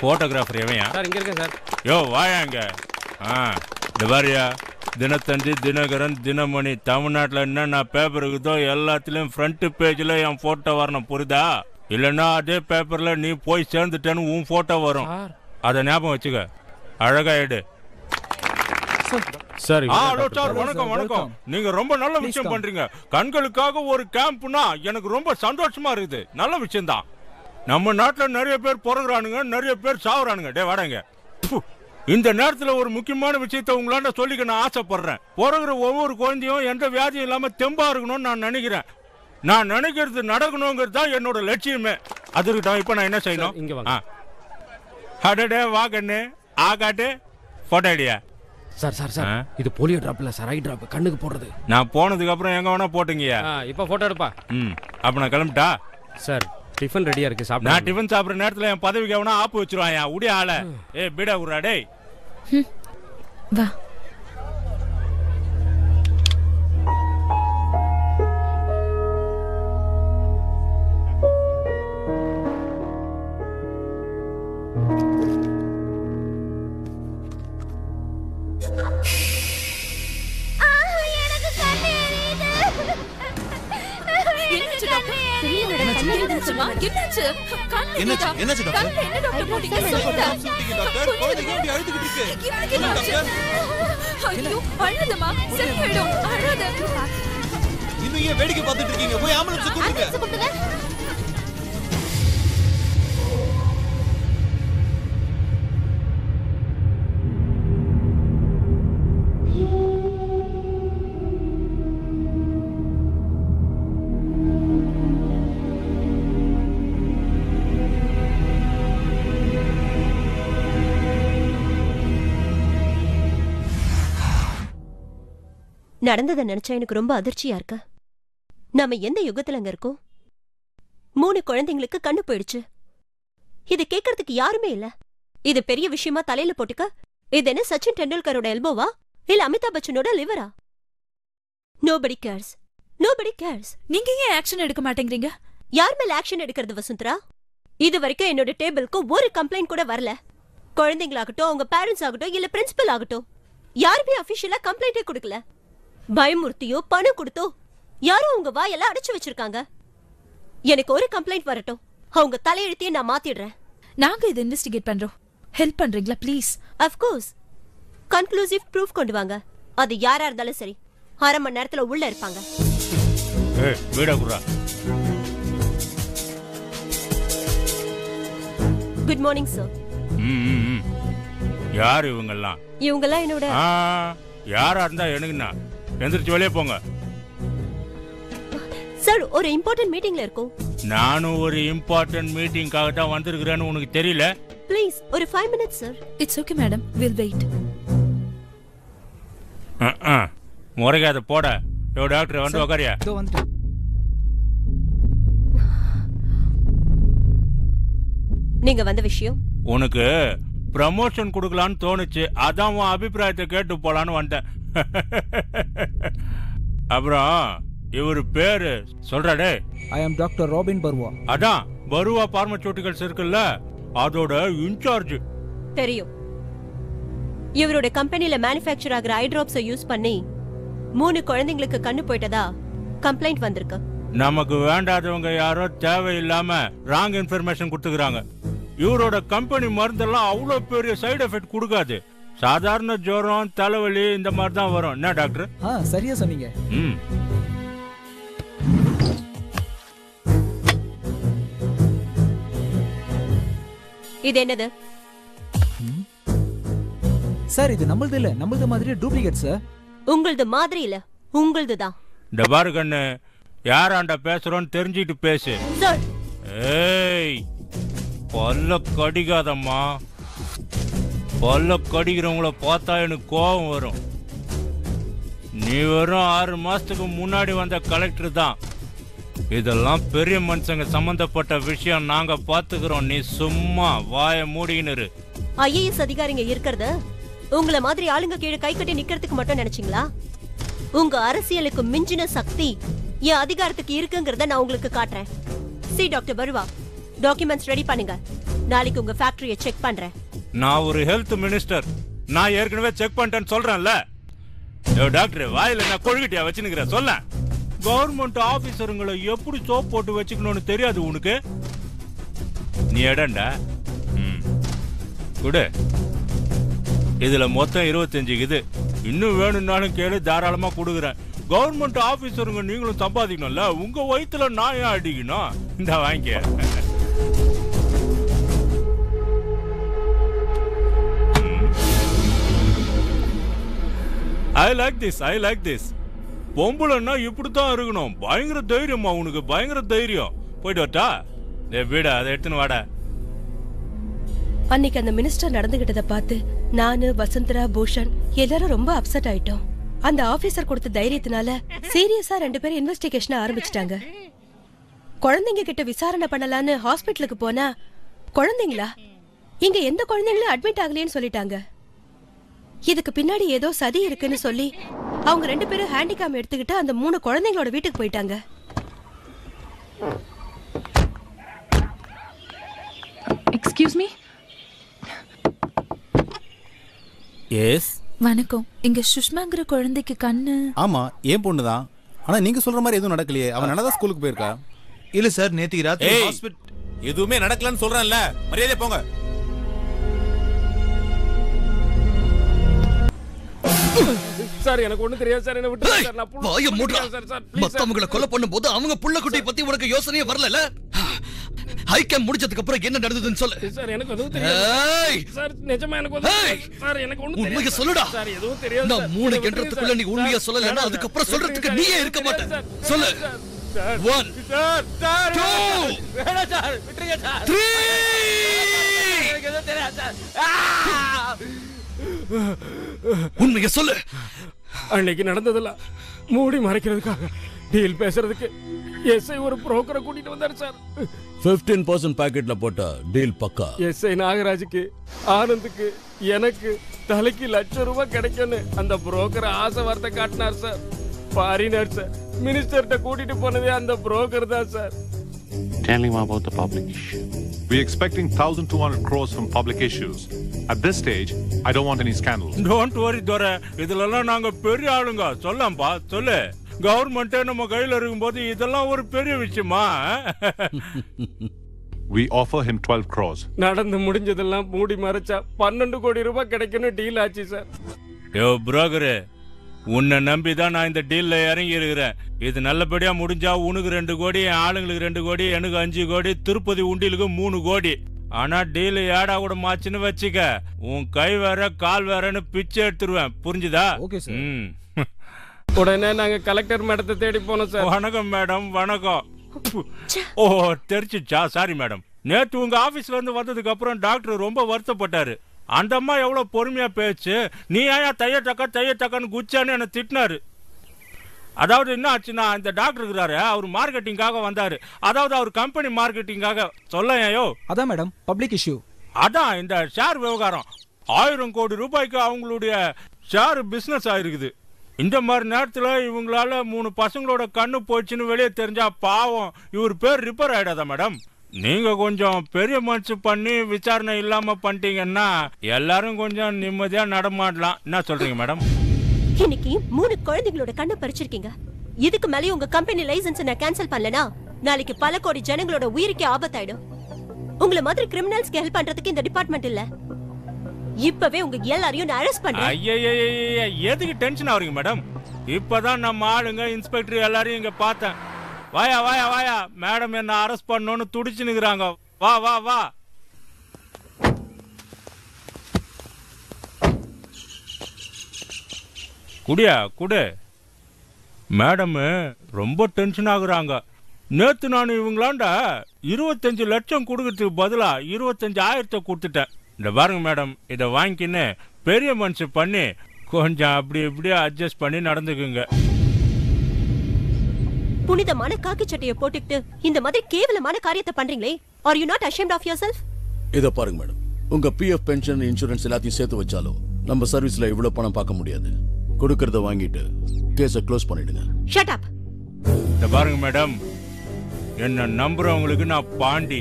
Photographer எவையா sir? இங்க இருக்கேன் sir. யோ வாயாங்க. இந்த பாரியா, தினத்தந்தி, தினகரன், தினமணி, தமிழ்நாட்டில் என்னென்ன பேப்பர் இருக்குதோ எல்லாத்துலேயும் ஃப்ரண்ட் பேஜில் என் ஃபோட்டோ வரணும், புரியுதா? இல்லைன்னா அதே பேப்பரில் நீ போய் சேர்ந்துட்டேன்னு உன் ஃபோட்டோ வரும். அதை ஞாபகம் வச்சுக்க. அழகா எடு. சார் வணக்கம் வணக்கம். நீங்க ரொம்ப நல்ல விஷயம் பண்றீங்க. கண்களுக்காக ஒரு கேம்ப்னா எனக்கு ரொம்ப சந்தோஷமா இருக்குது. நல்ல விஷயம் தான். நம்ம நாட்டுல நிறைய பேர் பிறகுறானுங்க, நிறைய பேர் சாவுறானுங்க. டே வாடங்க. இந்த நேரத்துல ஒரு முக்கியமான விஷயத்த உங்களாண்ட சொல்லிக்க நான் ஆசைப்படுறேன். பிறகுற ஒவ்வொரு குழந்தையும் எந்த வியாதியும் இல்லாம தெம்பா இருக்கணும்னு நான் நினைக்கிறேன். நான் நினைக்கிறது நடக்கணுங்கிறது தான் என்னோட லட்சியமே. அதுக்கிட்ட இப்ப நான் என்ன செய்யணும்? இங்க வாங்க. அடடே வாகண்ணே, ஆகாட்டே photo idea. Sir sir sir, இது போலியோ டிராப் இல்ல சார், ஐ டிராப். கண்ணுக்கு போடுறது. நான் போனதுக்கு அப்புறம் எங்க வேணா போட்டுங்கயா. இப்ப போட்டோ எடுப்பா. அப்ப நான் கிளம்பிட்டா? சார் டிஃபன் ரெடியா இருக்கு, சாப்பிட. நான் டிஃபன் சாப்பிடுற நேரத்துல என் பதவிக்கு எவனா ஆப்பு வச்சிருவாயா? உடைய ஆள. பீடா குறா டேய். வா. வேடிக்கை பார்த்துட்டு இருக்கீங்க, போய் ஆம்புலன்ஸ் கூப்பிடுங்க. நடந்ததை நினைச்சா எனக்கு ரொம்ப அதிர்ச்சியா இருக்கு. நாம எந்த யுகத்துல இருக்கோம்? 3 குழந்தைங்களுக்கு கண்ணு போயிடுச்சு. இது கேட்கறதுக்கு யாருமே இல்ல. இது பெரிய விஷயமா தலையில போட்டுக்க. இது என்ன சச்சின் டெண்டுல்கரோட எல்போவா இல்ல அமிதாப் பச்சனோட லிவரா? Nobody cares. Nobody cares. நீங்க ஏன் ஆக்ஷன் எடுக்க மாட்டேங்கிறீங்க? யார் மேல ஆக்ஷன் எடுக்கிறது வசுந்தரா? இது வரைக்கும் என்னோட டேபிளுக்கு ஒரு கம்ப்ளைண்ட் கூட வரல. குழந்தைங்களாகட்டும், அவங்க பேரண்ட்ஸ் ஆகட்டும், இல்ல பிரின்சிபல் ஆகட்டும், யாருமே அபிஷியலா கம்ப்ளைண்டே கொடுக்கல. பயமுறுத்தியோ பணம் கொடுத்தோ யாரும் உங்க வாயெல்லாம் அடைச்சு வச்சிருக்காங்க. எனக்கு ஒரு கம்ப்ளைண்ட் வரட்டும், அவங்க தலையெழுத்தையும் நான் மாத்திடுறேன். நாங்க இதை இன்வெஸ்டிகேட் பண்றோம். ஹெல்ப் பண்றீங்களா please? Of course. Conclusive proof கொண்டு வாங்க. அது யாரா இருந்தாலும் சரி. 1/2 மணி நேரத்துல உள்ள இருப்பாங்க. Good morning sir. யார் இவங்கெல்லாம்? இவங்கெல்லாம் என்னோட யாரா இருந்தா எனக்குண்ணா. எந்திரிச்சு வெளியே போங்க சார். ஒரு இம்பார்ட்டன்ட் மீட்டிங்ல இருக்கோம். நானும் ஒரு இம்பார்ட்டன்ட் மீட்டிங்காக தான் வந்திருக்கிறேன்னு உனக்கு தெரியல? ப்ளீஸ் ஒரு 5 minutes சார். It's okay madam, will wait. முறைக்காத போட. யோ டாக்டர் வந்து உட்காரியா? நீங்க வந்த விஷயம் உனக்கு ப்ரமோஷன் கொடுக்கலான்னு தோணுச்சு. அதான் உன் அபிப்பிராயத்தை கேட்டு போலான்னு வந்தேன். அப்புறம் இவரு பேரு சொல்றாடே. ஐ அம் டாக்டர் ராபின் பர்வா. அதான் பருவா பார்மசூட்டிகல்ஸ் இருக்குல்ல, அதோட இன்சார்ஜ். தெரியும். இவரோட கம்பெனில மேனுஃபேக்சர் ஆகிற ஐ டிராப்ஸை யூஸ் பண்ணி 3 குழந்தைங்களுக்கு கண்ணு போயிட்டதா கம்ப்ளைண்ட் வந்திருக்கு. நமக்கு வேண்டாதவங்க யாரோ தேவையில்லாம ராங் இன்ஃபர்மேஷன் கொடுத்துக்கிறாங்க. இவரோட கம்பெனி மருந்தெல்லாம் அவ்வளோ பெரிய சைடு எஃபெக்ட் கொடுக்காது. சாதாரண ஜுரம், தலைவலி இந்த மாதிரி தான் வரும். என்ன டாக்டர்? சரியா சொன்னீங்க. இது என்னது சார்? இது நம்மளது இல்ல. நம்மளது மாதிரி டூப்ளிகேட் சார். உங்களது மாதிரி இல்ல, உங்களது தான். இந்த பாரு கண்ணு, யாராண்ட பேசுறோன்னு தெரிஞ்சிட்டு பேசு. சார் ஏய், பல்ல கடிக்காதம்மா. பல்ல கடிக்கிறவங்கள பார்த்தா எனக்கு கோபம் வரும். நீ வெறும் 6 மாசத்துக்கு முன்னாடி வந்த கலெக்டர் தான். இதெல்லாம் பெரிய மனுஷங்க சம்பந்தப்பட்ட விஷயம். நாங்க பாத்துக்கிறோம். நீ சும்மா வாய மூடிக்கின்னு. ஐஏஎஸ் அதிகாரிங்க இருக்கிறது உங்களை மாதிரி ஆளுங்க கீழே கை கட்டி நிக்கிறதுக்கு மட்டும் நினைச்சீங்களா? உங்க அரசியலுக்கு மிஞ்சின சக்தி என் அதிகாரத்துக்கு இருக்குங்கிறத நான் உங்களுக்கு காட்டுறேன். சி டாக்டர் பருவா, டாக்குமெண்ட்ஸ் ரெடி பண்ணுங்க. நாளைக்கு உங்க ஃபேக்டரியை செக் பண்றேன். நான் ஒரு ஹெல்த் மினிஸ்டர். நான் ஏற்கனவே செக் பண்ணிட்டேன்னு சொல்றேன்ல. டாக்டர் வாயில நான் கொழுகிட்டியா வச்சுனுக்கிறேன் சொல்ல. கவர்மெண்ட் ஆபீசருங்களை எப்படி சோப் போட்டு வச்சுக்கணும்னு தெரியாது உனக்கு? நீ இடண்டா குடு. இதுல மொத்தம் 25 இது. இன்னும் வேணும்னாலும் கேளு, தாராளமா கொடுக்குறேன். கவர்மெண்ட் ஆபீசருங்க நீங்களும் சம்பாதிக்கணும்ல, உங்க வயித்துல நான் ஏன் அடிக்கணும்? இந்த வாங்கிக்க. I like this. பொம்பளைன்னா இப்படித்தான் இருக்கணும். பயங்கர தைரியமா உனக்கு, பயங்கர தைரியம். போயிட்டு வரட்டா? வீடா அதை எடுத்துன்னு வாடா. அன்னைக்கு அந்த மினிஸ்டர் நடந்துகிட்டத பார்த்து நானு, வசந்தரா, பூஷன் எல்லாரும் ரொம்ப அப்செட் ஆயிட்டோம். அந்த ஆபீசர் கொடுத்த தைரியத்தினால சீரியஸா 2 பேரும் இன்வெஸ்டிகேஷன் ஆரம்பிச்சிட்டாங்க. குழந்தைங்க கிட்ட விசாரணை பண்ணலான்னு ஹாஸ்பிட்டலுக்கு போனா, குழந்தைங்களா இங்க எந்த குழந்தைங்களும் அட்மிட் ஆகலைன்னு சொல்லிட்டாங்க. இதுக்கு பின்னாடி ஏதோ சதி இருக்குன்னு சொல்லி அவங்க 2 பேரும் ஹேண்டிகாம் எடுத்துக்கிட்டு அந்த 3 குழந்தைங்களோட வீட்டுக்கு போயிட்டாங்க. Excuse me. எஸ். வணக்கம். இங்க சுஷ்மாங்கிற குழந்தைக்கு கண்ணு. ஆமா, ஏன் பொண்ணுதான். ஆனா நீங்க சொல்ற மாதிரி எதுவும் நடக்கலையே. அவன் நல்லா ஸ்கூலுக்கு போயிருக்கா. இல்ல சார், நேத்திக்கு ராத்திரி ஹாஸ்பிடல் எதுவுமே நடக்கலன்னு சொல்றேன்ல. மரியாதை போங்க. சார் எனக்கு ஒண்ணு தெரியாது சார், என்ன விட்டு சார். நான் வாயை மூடுடா. மத்தவங்கள கொலை பண்ணும்போது அவங்க புள்ள குட்டி பத்தி உனக்கு யோசனையே வரல. ஹைக்கம் முடிச்சதுக்கு அப்புறம் என்ன நடந்ததுன்னு சொல்லு சார். எனக்கு எதுவும் தெரியாது சார். நிஜமா எனக்கு சார் எனக்கு ஒண்ணு தெரியாது. உண்மையை சொல்லுடா சார். எதுவும் தெரியாது. நான் 3 கண்டறதுக்குள்ள நீ உண்மையை சொல்லலன்னா அதுக்கு அப்புறம் சொல்றதுக்கு நீயே இருக்க மாட்ட. சொல்லு. 1 சார் சார் 2 வேணா சார், விட்டுருங்க சார். 3 எனக்கு எதுவும் தெரியாது சார். உண்மையை சொல்லு. அன்னைக்கு நடந்ததெல்லாம் மூடி மறைக்கிறதுக்காக டீல் பேசுறதுக்கு எஸ்ஐ ஒரு புரோக்கரை கூட்டிட்டு வந்தாரு சார். 15% பாக்கெட்ல போட்ட டீல் பக்கா. எஸ்ஐ நாகராஜுக்கு, ஆனந்துக்கு, எனக்கு தலைக்கு ₹1,00,000 கிடைக்கும்னு அந்த புரோக்கர் ஆசை வார்த்தை காட்டினார் சார். Foreigner sir. மினிஸ்டர்கிட்ட கூட்டிட்டு போனதே அந்த புரோக்கர் தான் sir. Telling him about the public issue. We're expecting 1,200 crores from public issues. At this stage, I don't want any scandals. Don't worry, Dora. இதெல்லாம் நாங்க பெரிய ஆளுங்க. சொல்லம்பா, சொல்லு. கவர்மெண்டே நம்ம கையில இருக்கும்போது இதெல்லாம் ஒரு பெரிய விஷயமா? We offer him 12 crores. நடந்து முடிஞ்சதெல்லாம் மூடி மறைச்சா ₹12 கோடி கிடைக்கும்னு டீல் ஆச்சு சார். யோ புரோக்கரே, உன்னை நம்பிதான் நான் இந்த டீல்ல இறங்கி இருக்கிறேன். இது நல்லபடியா முடிஞ்சா உனக்கு 2 கோடி, என் ஆளுங்களுக்கு 2 கோடி, எனக்கு 5 கோடி, திருப்பதி உண்டியலுக்கு 3 கோடி. ஆனா டீல் ஏடா கூட மாச்சுன்னு வச்சுக்க, உன் கை வேற கால் வேறன்னு பிச்சை எடுத்துருவேன். புரிஞ்சுதா? Okay sir. உடனே நாங்க கலெக்டர் மேடத்தை தேடி போனோம் சார். வணக்கம் மேடம், வணக்கம். ஓ தெரிஞ்சிச்சா? Sorry madam. நேற்று உங்க ஆபீஸ்ல இருந்து வந்ததுக்கு அப்புறம் டாக்டர் ரொம்ப வருத்தப்பட்டாரு. அந்த அம்மா எவ்வளவு பொறுமையா பேச்சு, நீ ஏன் தைய டக்கான்னு குச்சான்னு என்ன திட்டினாரு. அதாவது என்ன ஆச்சுன்னா, இந்த டாக்டர் இருக்கிறாரு, அவர் மார்க்கெட்டிங்காக வந்தாரு. அதாவது அவர் கம்பெனி மார்க்கெட்டிங்காக. சொல்லையோ? அதான் மேடம், பப்ளிக் இஷ்யூ. அதான் இந்த ஷேர் விவகாரம். 1000 கோடி ரூபாய்க்கு அவங்களுடைய ஷேர் பிசினஸ் ஆயிருக்குது. இந்த மாதிரி நேரத்துல இவங்களால 3 பசங்களோட கண்ணு போச்சுன்னு வெளியே தெரிஞ்சா பாவம் இவர் பேர் ரிப்பேர் ஆயிடாதா மேடம்? நீங்க கொஞ்சம் பெரிய மனசு பண்ணி விசாரணை இல்லாம பண்ணிட்டீங்கன்னா எல்லாரும் கொஞ்சம் நிம்மதியா நடமாடலாம். என்ன சொல்றீங்க மேடம்? இன்னைக்கு 3 குழந்தைகளோட கண்ணை பறிச்சிருக்கீங்க. இதுக்கு மேலே உங்க கம்பெனி லைசன்ஸ் நான் கேன்சல் பண்ணலனா நாளைக்கு பல கோடி ஜனங்களோட உயிருக்கே ஆபத்தாயிடும். உங்கள மாதிரி கிரிமினல்ஸ்க்கு ஹெல்ப் பண்றதுக்கு இந்த டிபார்ட்மெண்ட் இல்ல. இப்பவே உங்க எல்லாரையும் நான் அரெஸ்ட் பண்றேன். ஐயய்ய, எதுக்கு டென்ஷன் ஆவறீங்க மேடம்? இப்பதான் நம்ம ஆளுங்க இன்ஸ்பெக்டர் எல்லாரையும் இங்க பார்த்தேன். வாயா வாயா வாயா, மேடம் என்ன அரெஸ்ட் பண்ணணும்னு துடிச்சு நிக்கிறாங்க. வா வா வா. குடியா குடு. மேடம் ரொம்ப டென்ஷன் ஆகுறாங்க. நேத்து நான் இவங்களாண்ட 25 லட்சம் கொடுக்கறதுக்கு பதிலா 25,000 கொடுத்துட்டேன். இந்த பாருங்க மேடம், இதை வாங்கிக்கின்னு பெரிய மனுஷன் பண்ணி கொஞ்சம் அப்படி இப்படியே அட்ஜஸ்ட் பண்ணி நடந்துக்குங்க. புனிதமான காக்கி சட்டையை போட்டுக்கிட்டு இந்த மாதிரி கேவலமான காரியத்தை பண்றீங்களே, are you not ashamed of yourself? இத பாருங்க மேடம், உங்க பிஎஃப் பென்ஷன் இன்சூரன்ஸ் எல்லாத்தையும் சேர்த்து வச்சாலும் நம்ம சர்வீஸ்ல இவ்வளவு பணம் பார்க்க முடியாது. கொடுக்கறத வாங்கிட்டு கேஸை க்ளோஸ் பண்ணிடுங்க. Shut up. இந்த பாருங்க மேடம், என்ன நம்புறவங்களுக்கு நான் பாண்டி,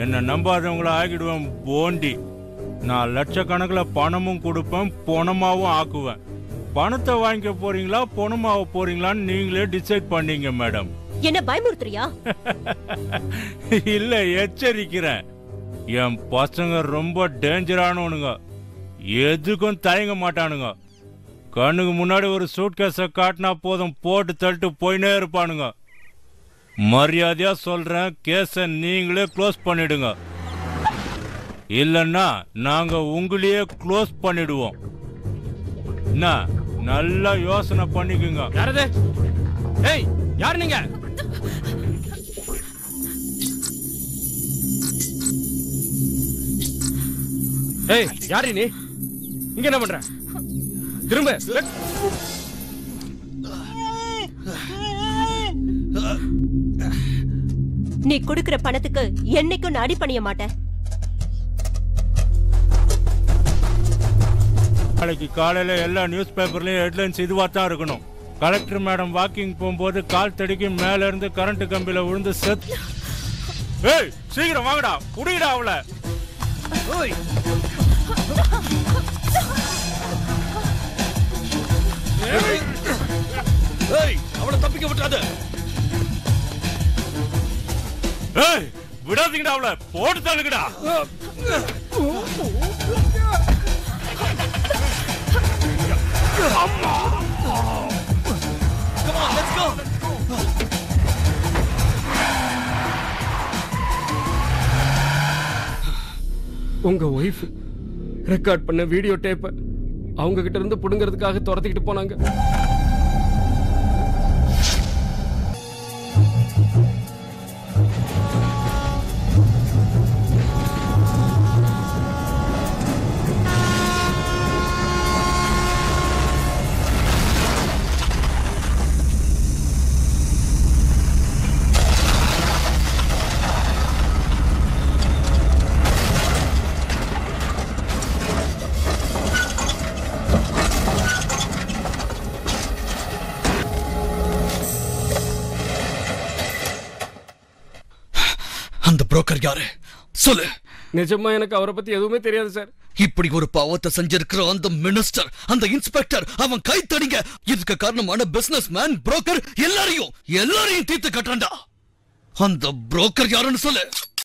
என்ன நம்பாதவங்கள ஆகிடுவேன் போண்டி. நான் லட்சக்கணக்கில் பணமும் கொடுப்பேன், பணமாவும் ஆக்குவேன். பணத்தை வாங்கிக்க போறீங்களா பணமாக போறீங்களான்னு நீங்களே டிசைட் பண்ணீங்க மேடம். என்ன பயமுறுத்துறியா? இல்ல, எச்சரிக்கிறேன். என் பசங்க ரொம்ப டேஞ்சரானவனுங்க, எதுக்கும் தயங்க மாட்டானுங்க. கண்ணுக்கு முன்னாடி ஒரு சூட் கேஸ காட்டினா போதும், போட்டு தள்ளிட்டு போயினே இருப்பானுங்க. மரியாதையா சொல்றேன், கேஸ நீங்களே க்ளோஸ் பண்ணிடுங்க, இல்லன்னா நாங்க உங்களையே க்ளோஸ் பண்ணிடுவோம். என்ன, நல்லா யோசனை பண்ணிக்குங்க. யாரது? ஏய், யார் நீங்க? ஏய், யாரு நீ? இங்க என்ன பண்ற? திரும்ப. நீ கொடுக்கிற பணத்துக்கு என்னைக்கும் நான் அடி பண்ணிய மாட்டேன். நாளைக்கு காலையில எல்லா நியூஸ் பேப்பர்லயும் ஹெட்லைன்ஸ் இதுவா தான் இருக்கணும். கலெக்டர் மேடம் வாக்கிங் போகும்போது கால் தடிக்கு மேல இருந்து கரண்ட் கம்பியில விழுந்து செத்து. ஏய், சீக்கிரம் வாங்கடா, குடிடா அவளை. அவளை தப்பிக்க விட்டாத. ஏய், விடாதீங்கடா அவளை, போட்டு தள்ளுங்கடா. Come on, let's go. உங்க ஒய்ஃப் ரெக்கார்ட் பண்ண வீடியோ டேப்பை அவங்க கிட்ட இருந்து புடுங்கிறதுக்காக துரத்திக்கிட்டு போனாங்க. அந்த புரோக்கர் யாரு சொல்லு. நிஜமா எனக்கு அவரை பத்தி எதுவுமே தெரியாது சார். இப்படி ஒரு பாவத்தை செஞ்சிருக்கிற அந்த மினிஸ்டர், அந்த இன்ஸ்பெக்டர், அவன் கை தடிங்க. இதுக்கு காரணமான பிசினஸ் மேன், புரோக்கர் எல்லாரையும் தீர்த்து கட்டுறான்டா. அந்த புரோக்கர் யாருன்னு சொல்லு.